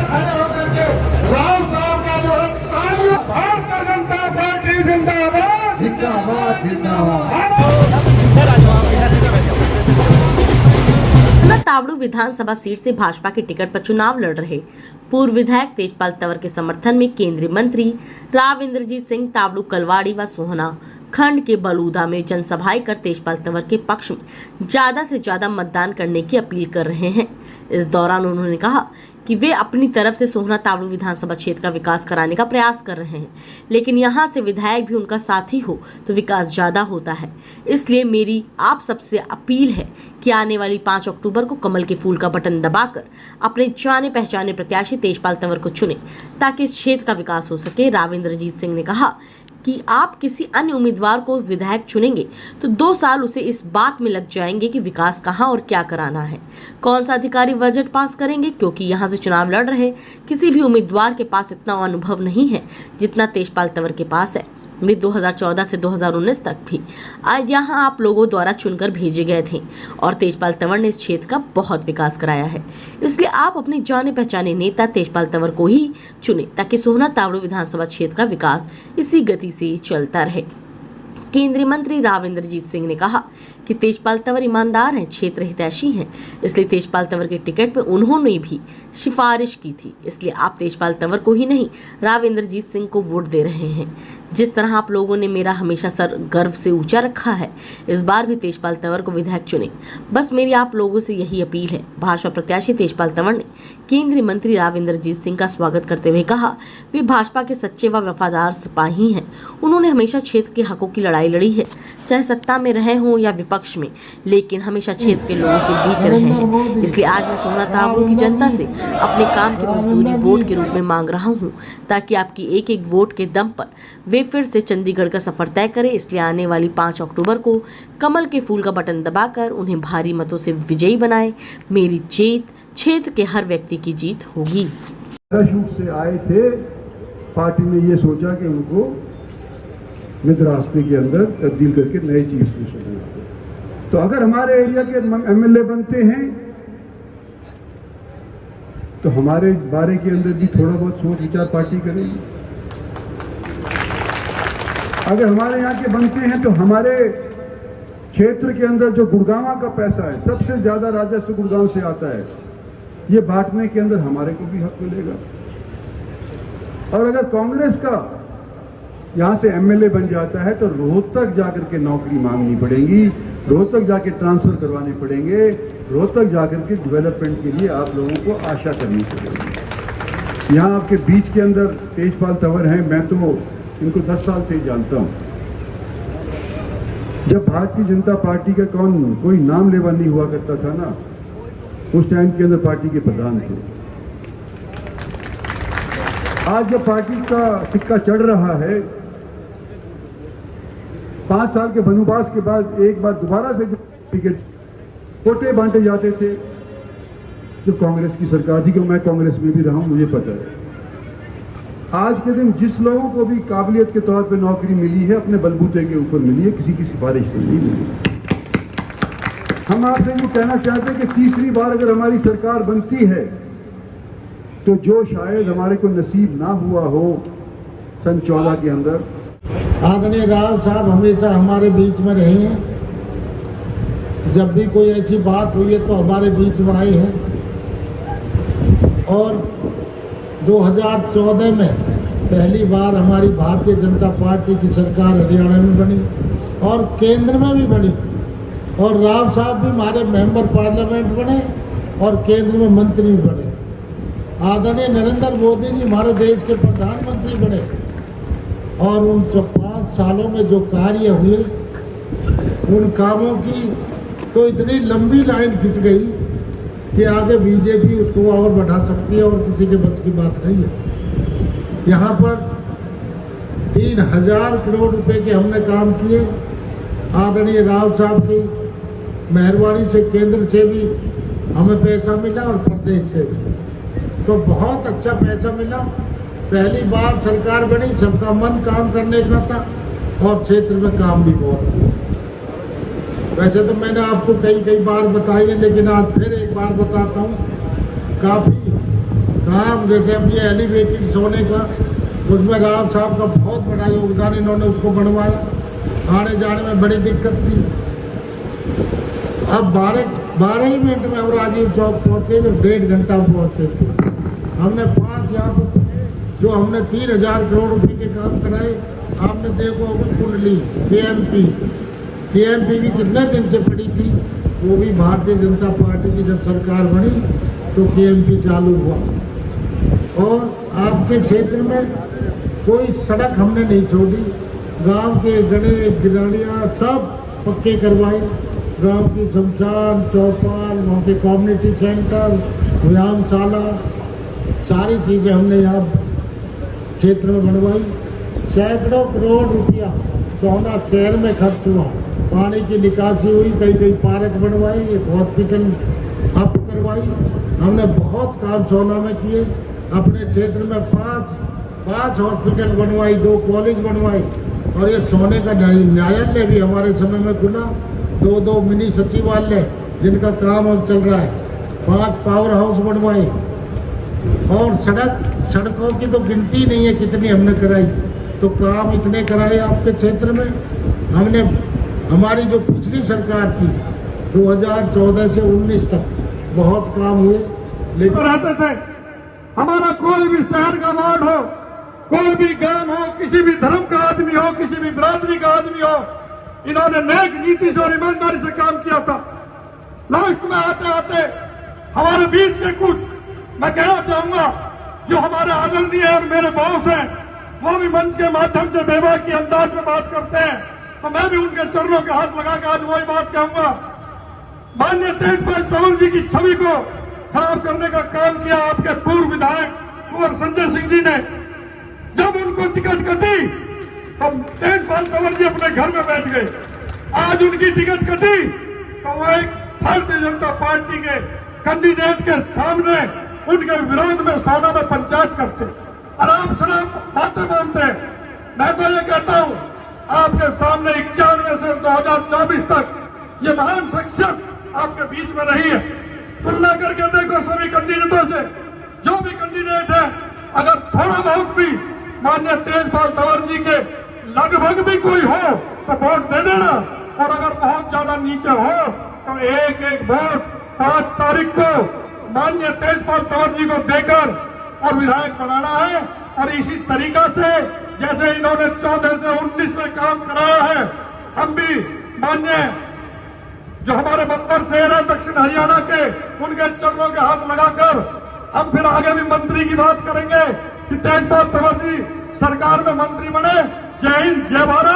खड़े होकर के राव साहब का जो है भारतीय जनता पार्टी जिंदाबाद जिंदाबाद जिंदाबाद। तावड़ू विधानसभा सीट से भाजपा के टिकट पर चुनाव लड़ रहे पूर्व विधायक तेजपाल तंवर के समर्थन में केंद्रीय मंत्री राव इंद्रजीत सिंह तावड़ू कलवाड़ी व सोहना खंड के बलूदा में जनसभाएं कर तेजपाल तंवर के पक्ष में ज्यादा से ज्यादा मतदान करने की अपील कर रहे हैं। इस दौरान उन्होंने कहा कि वे अपनी तरफ से सोहना तावड़ू विधानसभा क्षेत्र का विकास कराने का प्रयास कर रहे हैं, लेकिन यहां से विधायक भी उनका साथी हो तो विकास ज्यादा होता है। इसलिए मेरी आप सबसे अपील है कि आने वाली 5 अक्टूबर को कमल के फूल का बटन दबाकर अपने जाने पहचाने प्रत्याशी तेजपाल तंवर को चुने ताकि इस क्षेत्र का विकास हो सके। राव इंद्रजीत सिंह ने कहा कि आप किसी अन्य उम्मीदवार को विधायक चुनेंगे तो 2 साल उसे इस बात में लग जाएंगे कि विकास कहां और क्या कराना है, कौन सा अधिकारी बजट पास करेंगे, क्योंकि यहां से चुनाव लड़ रहे किसी भी उम्मीदवार के पास इतना अनुभव नहीं है जितना तेजपाल तंवर के पास है। वे 2014 से 2019 तक भी यहाँ आप लोगों द्वारा चुनकर भेजे गए थे और तेजपाल तंवर ने इस क्षेत्र का बहुत विकास कराया है। इसलिए आप अपने जाने पहचाने नेता तेजपाल तंवर को ही चुने ताकि सोहना तावड़ू विधानसभा क्षेत्र का विकास इसी गति से चलता रहे। केंद्रीय मंत्री राव इंद्रजीत सिंह ने कहा कि तेजपाल तंवर ईमानदार हैं, क्षेत्र हितैषी हैं, इसलिए तेजपाल तंवर के टिकट पर उन्होंने भी सिफारिश की थी। इसलिए आप तेजपाल तंवर को ही नहीं राव इंद्रजीत सिंह को वोट दे रहे हैं। जिस तरह आप लोगों ने मेरा हमेशा सर गर्व से ऊंचा रखा है, इस बार भी तेजपाल तंवर को विधायक चुने। बस मेरी आप लोगों से यही अपील है। भाजपा प्रत्याशी तेजपाल तंवर ने केंद्रीय मंत्री राव इंद्रजीत सिंह का स्वागत करते हुए कहा वे भाजपा के सच्चे व वफादार सिपाही हैं। उन्होंने हमेशा क्षेत्र के हकों की लड़ाई लड़ी है, चाहे सत्ता में रहे हों या विपक्ष में, लेकिन हमेशा क्षेत्र के लोगों के बीच रहे हैं। इसलिए आज मैं सोहना तावड़ू की जनता से अपने काम की मजदूरी वोट के रूप में मांग रहा हूं ताकि आपकी एक एक वोट के दम पर वे फिर से चंडीगढ़ का सफर तय करें। इसलिए आने वाली 5 अक्टूबर को कमल के फूल का बटन दबाकर उन्हें भारी मतों से विजयी बनाए। मेरी जीत क्षेत्र के हर व्यक्ति की जीत होगी। से आए थे, पार्टी ने ये सोचा कि उनको मित्र रास्ते के अंदर तब्दील करके नए चीफ मिनिस्टर बनाते। तो अगर हमारे एरिया के एमएलए बनते हैं तो हमारे बारे के अंदर भी थोड़ा बहुत सोच विचार पार्टी करेगी। अगर हमारे यहाँ के बनते हैं तो हमारे क्षेत्र के अंदर जो गुड़गांव का पैसा है, सबसे ज्यादा राजस्व गुड़गांव से आता है, ये बांटने के अंदर हमारे को भी हक मिलेगा। और अगर कांग्रेस का यहां से एमएलए बन जाता है तो रोहतक जाकर के नौकरी मांगनी पड़ेगी, रोहतक जाके ट्रांसफर करवाने पड़ेंगे, रोहतक जाकर के डेवलपमेंट के लिए आप लोगों को आशा करनी पड़ेगी। यहाँ आपके बीच के अंदर तेजपाल तंवर हैं, मैं तो इनको 10 साल से ही जानता हूँ। जब भारतीय जनता पार्टी का कोई नाम लेवा नहीं हुआ करता था ना, उस टाइम के अंदर पार्टी के प्रधान थे। आज जब पार्टी का सिक्का चढ़ रहा है, 5 साल के वनवास के बाद एक बार दोबारा से टिकट कोटे बांटे जाते थे जो कांग्रेस की सरकार थी, क्योंकि मैं कांग्रेस में भी रहा हूं, मुझे पता है। आज के दिन जिस लोगों को भी काबिलियत के तौर पे नौकरी मिली है, अपने बलबूते के ऊपर मिली है, किसी की सिफारिश से नहीं मिली। हम आपसे ये कहना चाहते हैं कि तीसरी बार अगर हमारी सरकार बनती है तो जो शायद हमारे को नसीब ना हुआ हो सन 14 के अंदर। आदरणीय राव साहब हमेशा हमारे बीच में रहे हैं। जब भी कोई ऐसी बात हुई है तो हमारे बीच में आए हैं। और 2014 में पहली बार हमारी भारतीय जनता पार्टी की सरकार हरियाणा में बनी और केंद्र में भी बनी, और राव साहब भी हमारे मेंबर पार्लियामेंट बने और केंद्र में मंत्री भी बने। आदरणीय नरेंद्र मोदी जी हमारे देश के प्रधानमंत्री बने और उन 5 सालों में जो कार्य हुए, उन कामों की तो इतनी लंबी लाइन खिंच गई कि आगे बीजेपी उसको और बढ़ा सकती है और किसी के बस की बात नहीं है। यहाँ पर 3000 करोड़ रुपए के हमने काम किए। आदरणीय राव साहब की मेहरबानी से केंद्र से भी हमें पैसा मिला और प्रदेश से भी, तो बहुत अच्छा पैसा मिला। पहली बार सरकार बनी, सबका मन काम करने का था और क्षेत्र में काम भी बहुत हुआ। वैसे तो मैंने आपको कई बार बताई है, लेकिन आज फिर एक बार बताता हूँ। काम, जैसे अब ये एलिवेटेड सोने का, उसमें राव साहब का बहुत बड़ा योगदान, इन्होंने उसको बनवाया। आने जाने में बड़ी दिक्कत थी। अब 12 ही मिनट में हम राजीव चौक पहुँचे, जो 1.5 घंटा पहुँचते थे। हमने 5 यहाँ पर जो हमने 3000 करोड़ रुपए के काम कराए। आपने देखो होगा कुंडली केएमपी भी कितने दिन से पड़ी थी, वो भी भारतीय जनता पार्टी की जब सरकार बनी तो केएमपी चालू हुआ। और आपके क्षेत्र में कोई सड़क हमने नहीं छोड़ी। गांव के गड़े गिराड़ियाँ सब पक्के करवाए। गांव की शमशान चौपाल, वहाँ के कम्युनिटी सेंटर, व्यायामशाला, सारी चीज़ें हमने यहाँ क्षेत्र में बनवाई। सैकड़ों करोड़ रुपया सोना शहर में खर्च हुआ। पानी की निकासी हुई, कई पार्क बनवाई, एक हॉस्पिटल अप करवाई। हमने बहुत काम सोना में किए। अपने क्षेत्र में 5 हॉस्पिटल बनवाई, 2 कॉलेज बनवाई। और ये सोने का न्यायालय भी हमारे समय में खुला। 2 मिनी सचिवालय जिनका काम अब चल रहा है। 5 पावर हाउस बनवाए। और सड़कों की तो गिनती नहीं है कितनी हमने कराई। तो काम इतने कराए आपके क्षेत्र में। हमने हमारी जो पिछली सरकार थी 2014 से 19 तक बहुत काम हुए। लेकिन रहते थे, हमारा कोई भी शहर का वार्ड हो, कोई भी गांव हो, किसी भी धर्म का आदमी हो, किसी भी बिरादरी का आदमी हो, इन्होंने नेक नीति से और ईमानदारी से काम किया था। लास्ट में आते आते हमारे बीच के कुछ, मैं कहना चाहूंगा, जो हमारे आदरणीय और मेरे बॉस हैं, वो भी मंच के माध्यम से बेबाकी अंदाज में बात करते हैं। तो मैं भी उनके चरणों के हाथ लगाकर आज वही बात कहूंगा। माननीय तेजपाल तंवर जी की छवि को खराब करने का काम किया आपके पूर्व विधायक कुंवर संजय सिंह जी ने। जब उनको टिकट कटी तो तेजपाल तंवर जी अपने घर में बैठ गए। आज उनकी टिकट कटी तो वो एक भारतीय जनता पार्टी के कैंडिडेट के सामने उनके विरोध में सोना में पंचायत करते, आराम शराब बातें बोलते। मैं तो ये कहता हूं, आपके सामने 91 से 2024 तक ये महान शख्सियत आपके बीच में रही है। तुलना करके देखो सभी कैंडिडेटों से। जो भी कैंडिडेट है, अगर थोड़ा बहुत भी माननीय तेजपाल तंवर जी के लगभग भी कोई हो तो वोट दे देना। और अगर बहुत ज्यादा नीचे हो तो एक वोट 5 तारीख को माननीय तेजपाल तंवर जी को देकर और विधायक बनाना है। और इसी तरीका से जैसे इन्होंने 14 से 19 में काम कराया है, हम भी माननीय जो हमारे बब्बर शेर है दक्षिण हरियाणा के, उनके चरणों के हाथ लगाकर हम फिर आगे भी मंत्री की बात करेंगे कि तेजपाल तंवर जी सरकार में मंत्री बने। जय हिंद, जय भारत।